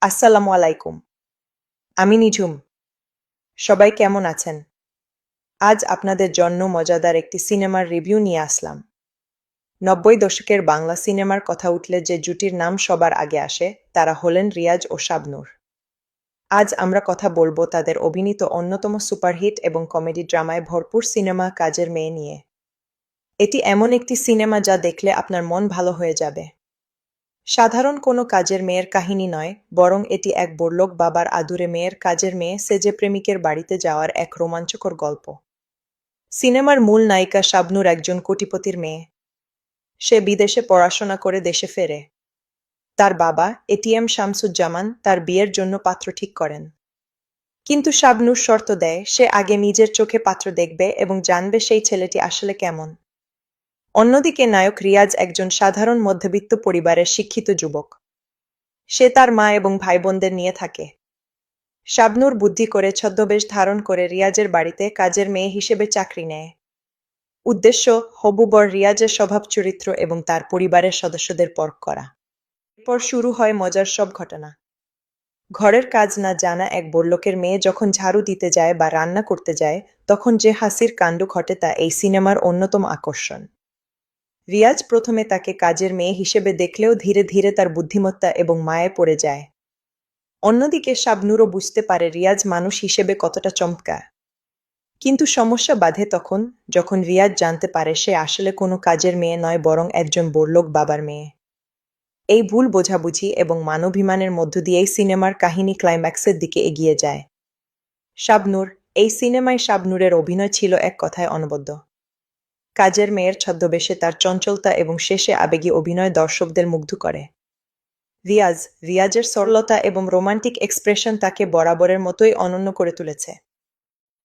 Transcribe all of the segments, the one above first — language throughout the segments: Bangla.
আসসালামু আলাইকুম। আমি নিঝুম। সবাই কেমন আছেন? আজ আপনাদের জন্য মজাদার একটি সিনেমার রিভিউ নিয়ে আসলাম। ৯০ দশকের বাংলা সিনেমার কথা উঠলে যে জুটির নাম সবার আগে আসে, তারা হলেন রিয়াজ ও শাবনূর। আজ আমরা কথা বলবো তাদের অভিনীত অন্যতম সুপারহিট এবং কমেডি ড্রামায় ভরপুর সিনেমা কাজের মেয়ে নিয়ে। এটি এমন একটি সিনেমা যা দেখলে আপনার মন ভালো হয়ে যাবে। সাধারণ কোনো কাজের মেয়ের কাহিনী নয়, বরং এটি এক বড়লোক বাবার আদুরে মেয়ের কাজের মেয়ে সেজে প্রেমিকের বাড়িতে যাওয়ার এক রোমাঞ্চকর গল্প। সিনেমার মূল নায়িকা শাবনূর একজন কোটিপতির মেয়ে। সে বিদেশে পড়াশোনা করে দেশে ফেরে। তার বাবা এটিএম শামসুজ্জামান তার বিয়ের জন্য পাত্র ঠিক করেন। কিন্তু শাবনূর শর্ত দেয় সে আগে নিজের চোখে পাত্র দেখবে এবং জানবে সেই ছেলেটি আসলে কেমন। অন্যদিকে নায়ক রিয়াজ একজন সাধারণ মধ্যবিত্ত পরিবারের শিক্ষিত যুবক। সে তার মা এবং ভাইবোনদের নিয়ে থাকে। শাবনূর বুদ্ধি করে ছদ্মবেশ ধারণ করে রিয়াজের বাড়িতে কাজের মেয়ে হিসেবে চাকরি নেয়। উদ্দেশ্য হবু বর রিয়াজের স্বভাব চরিত্র এবং তার পরিবারের সদস্যদের পরখ করা। এরপর শুরু হয় মজার সব ঘটনা। ঘরের কাজ না জানা এক বড়লোকের মেয়ে যখন ঝাড়ু দিতে যায় বা রান্না করতে যায়, তখন যে হাসির কাণ্ড ঘটে তা এই সিনেমার অন্যতম আকর্ষণ। রিয়াজ প্রথমে তাকে কাজের মেয়ে হিসেবে দেখলেও ধীরে ধীরে তার বুদ্ধিমত্তা এবং মায়ে পড়ে যায়। অন্যদিকে শাবনূরও বুঝতে পারে রিয়াজ মানুষ হিসেবে কতটা চমৎকার। কিন্তু সমস্যা বাধে তখন, যখন রিয়াজ জানতে পারে সে আসলে কোনো কাজের মেয়ে নয়, বরং একজন বড়লোক বাবার মেয়ে। এই ভুল বোঝাবুঝি এবং মানবাভিমানের মধ্য দিয়েই সিনেমার কাহিনী ক্লাইম্যাক্সের দিকে এগিয়ে যায়। শাবনূর। এই সিনেমায় শাবনূরের অভিনয় ছিল এক কথায় অনবদ্য। কাজের মেয়ের ছদ্মবেশে তার চঞ্চলতা এবং শেষে আবেগী অভিনয় দর্শকদের মুগ্ধ করে। রিয়াজের সরলতা এবং রোমান্টিক এক্সপ্রেশন তাকে বরাবরের মতোই অনন্য করে তুলেছে।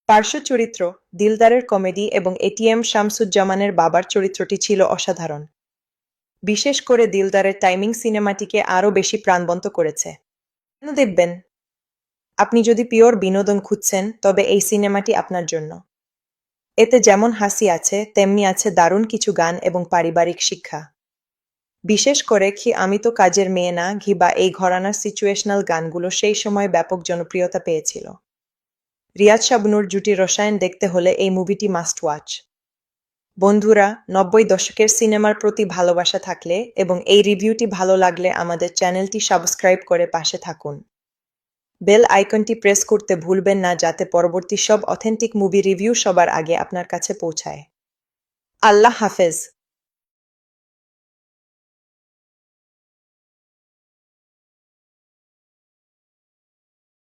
পার্শ্ব চরিত্র দিলদারের কমেডি এবং এটিএম শামসুজ্জামানের বাবার চরিত্রটি ছিল অসাধারণ। বিশেষ করে দিলদারের টাইমিং সিনেমাটিকে আরও বেশি প্রাণবন্ত করেছে। কেন দেখবেন? আপনি যদি পিওর বিনোদন খুঁজছেন, তবে এই সিনেমাটি আপনার জন্য। এতে যেমন হাসি আছে, তেমনি আছে দারুণ কিছু গান এবং পারিবারিক শিক্ষা। বিশেষ করে আমি তো কাজের মেয়ে না ঘি বা এই ঘরানার সিচুয়েশনাল গানগুলো সেই সময় ব্যাপক জনপ্রিয়তা পেয়েছিল। রিয়াজ শাবনূর জুটি রসায়ন দেখতে হলে এই মুভিটি মাস্ট ওয়াচ। বন্ধুরা, ৯০ দশকের সিনেমার প্রতি ভালোবাসা থাকলে এবং এই রিভিউটি ভালো লাগলে আমাদের চ্যানেলটি সাবস্ক্রাইব করে পাশে থাকুন। বেল আইকনটি প্রেস করতে ভুলবেন না, যাতে পরবর্তী সব অথেন্টিক মুভি রিভিউ সবার আগে আপনার কাছে পৌঁছায়। আল্লাহ হাফেজ।